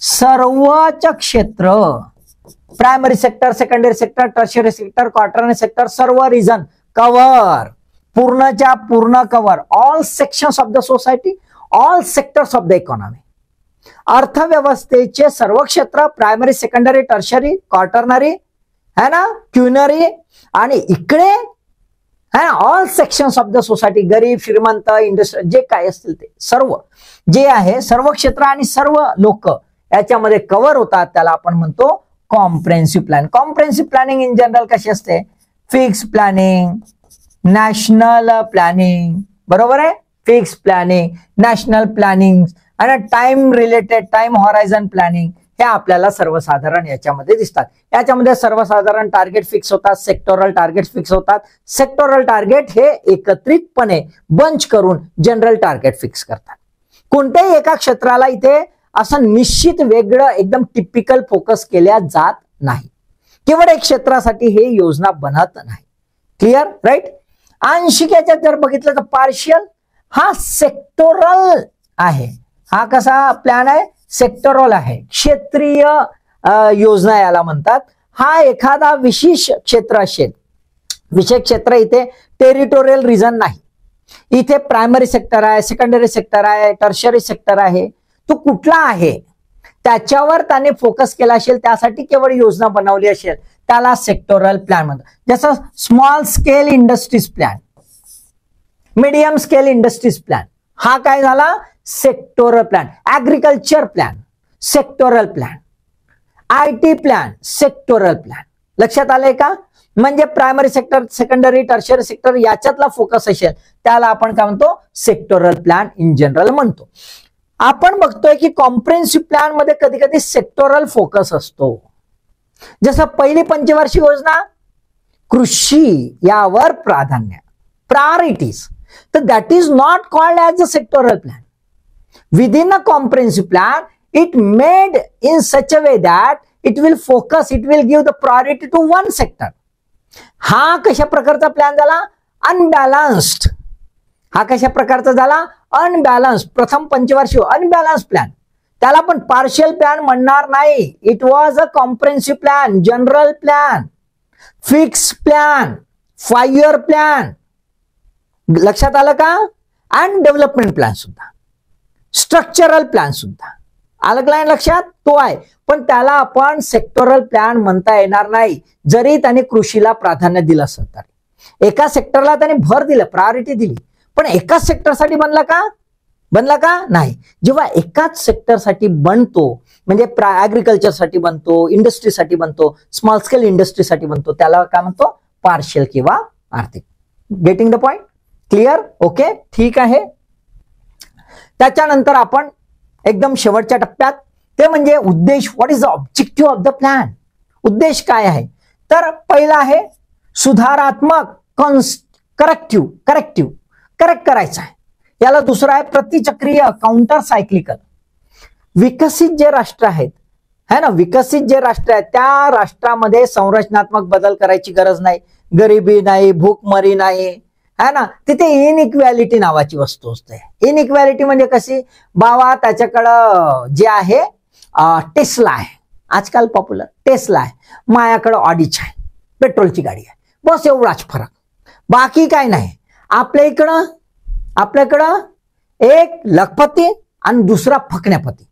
सर्वच क्षेत्र, primary sector, secondary sector, tertiary sector, quaternary sector, सर्व रिजन कव्हर, पूर्णच्या पूर्ण cover, all sections of the society, all sectors of the economy. अर्थव्यवस्थेचे सर्व क्षेत्र, प्रायमरी, सेकंडरी, टर्शरी, क्वार्टरनरी है ना, क्युनरी, आणि इकडे है ना all sections of the society, गरीब, श्रीमंत, इंडस्ट्री, जे काय असतील ते सर्व जे आहे, सर्व क्षेत्र आणि सर्व लोक याच्यामध्ये कव्हर होतात, त्याला आपण म्हणतो comprehensive plan. Comprehensive planning in general कशी असते, फिक्स प्लॅनिंग, नॅशनल प्लॅनिंग, बरोबर आहे, फिक्स प्लॅनिंग, नॅशनल प्लॅनिंग आणि time related, time horizon planning, हे आपल्याला सर्वसाधारण याच्यामध्ये दिसतात. याच्यामध्ये सर्वसाधारण टार्गेट फिक्स होतात, सेक्टोरल टार्गेट फिक्स होतात. सेक्टोरल टार्गेट हे एकत्रितपणे बंच करून जनरल टार्गेट फिक्स करतात. कोणत्याही एका क्षेत्राला इथे असं निश्चित वेगळं एकदम टिपिकल फोकस केल्या जात नाही. केवळ एक क्षेत्रासाठी हे योजना बनत नाही. Clear, right. आंशिक याच्यात जर बघितलं तर पार्शियल हा सेक्टोरल आहे. हा कसा प्लॅन आहे? सेक्टोरल आहे, क्षेत्रीय योजना याला म्हणतात. हा एखादा विशेष क्षेत्र असेल, विशेष क्षेत्र इथे टेरिटोरियल रिजन नाही. इथे प्रायमरी सेक्टर आहे, सेकंडरी सेक्टर आहे, टर्शरी सेक्टर आहे. तो कुठला आहे त्याच्यावर त्याने फोकस केला असेल, त्यासाठी केवळ योजना बनवली असेल, त्याला सेक्टोरल प्लॅन म्हणतात. जसं small scale industries plan, medium scale industries plan, हा काय झाला? Sectoral plan. Agriculture plan sectoral plan, IT plan sectoral plan. लक्षात आलंय का? म्हणजे primary sector, secondary, tertiary sector याच्यातला फोकस असेल त्याला आपण काय म्हणतो? सेक्टोरल प्लॅन इन जनरल म्हणतो. आपण बघतोय की कॉम्प्रिहेन्सिव्ह प्लॅन मध्ये कधी कधी सेक्टोरल फोकस असतो. जसं पहिली पंचवार्षिक योजना कृषी यावर प्राधान्य, प्रायोरिटीज, तर that is not called as a sectoral plan. Within a comprehensive plan it made in such a way that it will focus, it will give the priority to one sector. हा कशा प्रकारचा plan झाला? Unbalanced. हा कशा प्रकारचा झाला? Unbalance. प्रथम पंचवार्षिक unbalance plan, त्याला पण पार्शियल प्लॅन म्हणणार नाही. It was a comprehensive plan, general plan, fix plan, 5 year plan. लक्षात आलं का? अँड डेव्हलपमेंट प्लॅन सुद्धा, स्ट्रक्चरल प्लॅन सुद्धा. अलग लाईन लक्षात? तो आहे, पण त्याला आपण सेक्टोरल प्लॅन म्हणता येणार नाही जरी त्याने कृषीला प्राधान्य दिलं असं तरी. एका सेक्टरला त्याने भर दिलं, प्रायोरिटी दिली, पण एकाच सेक्टरसाठी बनला का? बनला का? नाही. जेव्हा एकाच सेक्टरसाठी बनतो, म्हणजे ऍग्रिकल्चरसाठी बनतो, इंडस्ट्रीसाठी बनतो, स्मॉल स्केल इंडस्ट्रीसाठी बनतो, त्याला काय म्हणतो? पार्शियल किंवा आर्थिक. Getting the point? Clear? Okay, ठीक आहे. त्याच्यानंतर आपण एकदम शेवटच्या टप्प्यात, ते म्हणजे उद्देश. What is the objective of the plan? उद्देश काय आहे? तर पहिला आहे सुधारात्मक, करेक्ट करायचा आहे. याला दुसरा आहे प्रतिचक्रीय, काउंटर सायक्लिकल. विकसित जे राष्ट्र आहेत, है ना, विकसित जे राष्ट्र आहेत त्या राष्ट्रामध्ये संरचनात्मक बदल करायची गरज नाही. गरिबी नाही, भूकमरी नाही, है ना. तिथे इनइक्वॅलिटी नावाची वस्तू असते. इनइक्वॅलिटी म्हणजे कशी? बाबा त्याच्याकडं जे आहे टेस्ला आहे, आजकाल पॉप्युलर टेस्ला आहे, माझ्याकडं ऑडीच आहे, पेट्रोलची गाडी आहे, बस एवढाच फरक, बाकी काय नाही. आपल्याकडं एक लखपती आणि दुसरा फकण्यापती,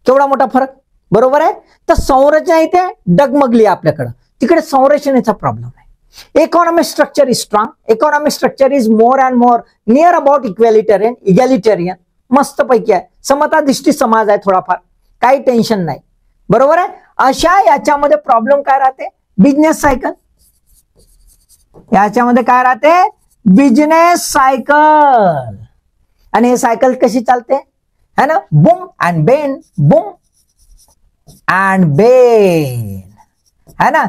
केवढा मोठा फरक, बरोबर आहे. तर संरचना इथे डगमगली आपल्याकडं, तिकडे संरचनेचा प्रॉब्लेम आहे. Economic structure is strong. Economic structure is more and more near about egalitarian. मस्त पैकी आहे. समता दृष्टी समाज आहे थोडाफार, काही टेन्शन नाही, बरोबर आहे. अशा याच्यामध्ये प्रॉब्लेम काय राहते? Business cycle. याच्यामध्ये काय राहते? Business cycle. आणि हे सायकल कशी चालते? है ना, बूम अँड बेन, बूम अँड बेन, है ना.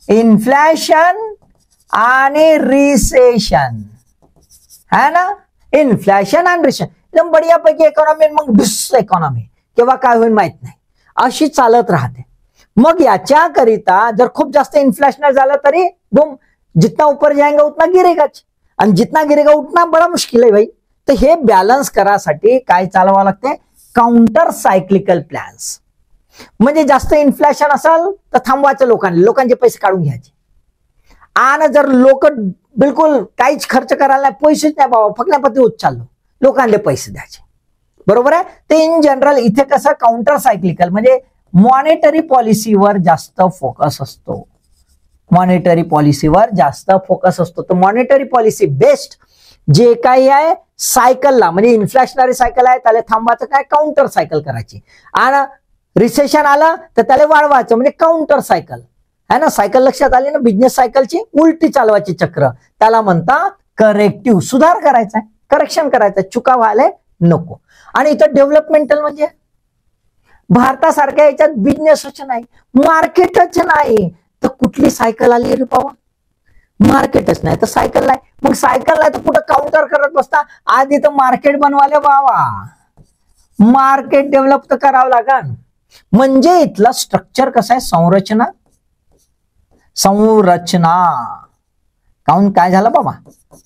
इन्फ्लेशन आणि रिसेशन, है ना. इन्फ्लेशन आणि रिसेशन एकदम बढिया पैकी इकॉनॉमी, मग डिस इकॉनॉमी केव्हा काय होईल माहित नाही, अशी चालत राहते. मग याच्याकरिता जर खूप जास्त इन्फ्लेशन झालं तरी बूम, जितना ऊपर जाएगा उतना गिरेगा, आणि जितना गिरेगा उतना बडा मुश्किल आहे भाई. तर हे बॅलन्स करासाठी काय चालवावं लागते? Counter cyclical plans. म्हणजे जास्त इन्फ्लेशन असेल तर थांबवायचं, लोकांचे पैसे काढून घ्यायचे. आणि जर लोक बिलकुल काहीच खर्च करायला नाही, पैसेच नाही बाबा, फकण्यापती होत चाललो, लोकांना पैसे द्यायचे, बरोबर आहे. ते इन जनरल इथे कसं काउंटर सायक्लिकल म्हणजे मॉनिटरी पॉलिसीवर जास्त फोकस असतो. मॉनिटरी पॉलिसीवर जास्त फोकस असतो. तर मॉनिटरी पॉलिसी बेस्ड जे काही आहे सायकलला, म्हणजे इन्फ्लेशनरी सायकल आहे त्याला थांबवायचं, काय काउंटर सायकल करायची. आणि रिसेशन आलं तर त्याला वाढवायचं, म्हणजे काउंटर सायकल है ना. सायकल लक्षात आली ना, बिझनेस सायकलची उलटी चालवायची चक्र, त्याला म्हणता करेक्टिव्ह. सुधार करायचा आहे, करेक्शन करायचं, चुका व्हायला नको. आणि इथं डेव्हलपमेंटल म्हणजे भारतासारख्या याच्यात बिझनेसच नाही, मार्केटच नाही, तर कुठली सायकल आली रे बाबा? मार्केटच नाही तर सायकल नाही. मग सायकल नाही तर कुठं काउंटर करत बसता? आधी तर मार्केट बनवायला बाबा, मार्केट डेव्हलप तर करावं लागेल. म्हणजे इथलं स्ट्रक्चर कसं आहे? संरचना काऊन काय झालं बाबा?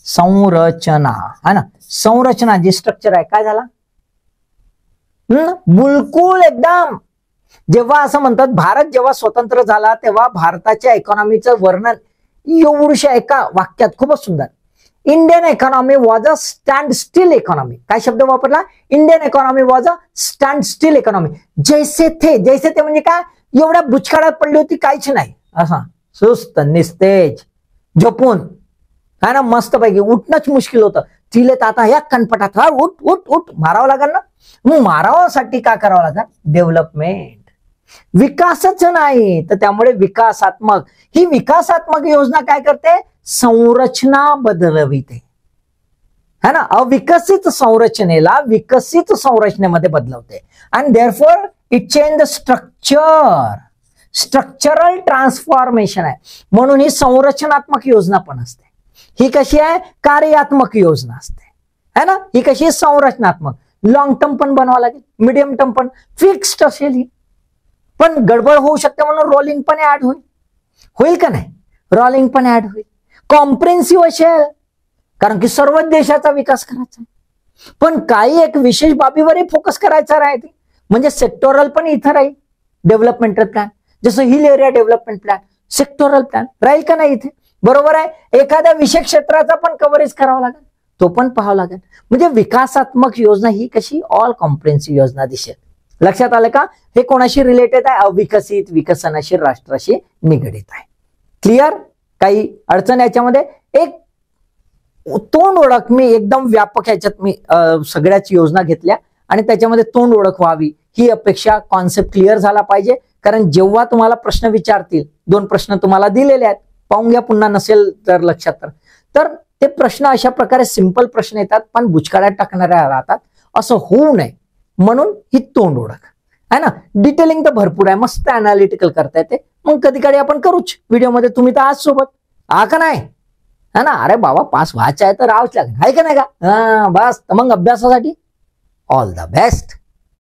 संरचना है ना, संरचना जी स्ट्रक्चर आहे काय झाला? बिलकुल एकदम. जेव्हा असं म्हणतात भारत जेव्हा स्वतंत्र झाला तेव्हा भारताच्या इकॉनॉमीचं वर्णन एवढ्या एका वाक्यात, खूपच सुंदर. Indian economy was a stand still economy. काय शब्द वापरला? Indian economy was a stand still economy. जैसे थे म्हणजे काय? एवढ्या बुचकाळात पडली होती, काहीच नाही, असा सुस्त निस्तेज झोपून है ना, मस्तपैकी उठणंच मुश्किल होतं. तिले तर आता या कणपटात हा उठ उठ उठ मारावं लागेल ना. मग मारावासाठी काय करावं लागेल? डेव्हलपमेंट, विकासच नाही. तर त्यामुळे विकासात्मक, ही विकासात्मक योजना काय करते? संरचना बदलविते है ना, अविकसित संरचनेला विकसित संरचनेमध्ये बदलवते. आणि therefore it change the structure, structural transformation आहे. म्हणून ही संरचनात्मक योजना पण असते. ही कशी आहे? कार्यात्मक योजना असते है ना. ही कशी आहे? संरचनात्मक. लॉंग टर्म पण बनवावं लागेल, मिडियम टर्म पण. फिक्स्ड असेल ही, पण गडबड होऊ शकते म्हणून रोलिंग पण ऍड होईल का नाही? रोलिंग पण ऍड होईल. कॉम्प्रिहेन्सिव्ह असेल, कारण की सर्वच देशाचा विकास करायचा आहे, पण काही एक विशेष बाबीवरही फोकस करायचा राहते. म्हणजे सेक्टोरल पण इथं राहील. डेव्हलपमेंटल प्लॅन, जसं hill area development plan, sectoral plan राहील का नाही इथे? बरोबर आहे. एखाद्या विशेष क्षेत्राचा पण कव्हरेज करावा लागेल, तो पण पाहावं लागेल. म्हणजे विकासात्मक योजना ही कशी? ऑल कॉम्प्रिहेन्सिव्ह योजना दिसेल. लक्षात आलं का? हे कोणाशी रिलेटेड आहे? अविकसित विकसनशील राष्ट्राशी निगडीत आहे. क्लिअर? काही अडचण याच्यामध्ये? एक तोंड ओळख मी एकदम व्यापक ह्याच्यात मी सगळ्याच योजना घेतल्या आणि त्याच्यामध्ये तोंड ओळख व्हावी ही अपेक्षा. कॉन्सेप्ट क्लिअर झाला पाहिजे, कारण जेव्हा तुम्हाला प्रश्न विचारतील, 2 प्रश्न तुम्हाला दिलेले आहेत, पाहून घ्या पुन्हा नसेल तर लक्षात. तर ते प्रश्न अशा प्रकारे सिंपल प्रश्न येतात पण बुचकाळ्यात टाकणाऱ्या राहतात. असं होऊ नये म्हणून ही तोंड ओळख आहे ना. डिटेलिंग तर भरपूर आहे, मस्त अनालिटिकल करता येते. मग कधी कधी आपण करूच व्हिडिओमध्ये. तुम्ही तर आज सोबत का नाही है ना? अरे बाबा पास व्हायचं आहे तर राहावंच लागेल, आहे का नाही का? बस. मग अभ्यासासाठी ऑल द बेस्ट.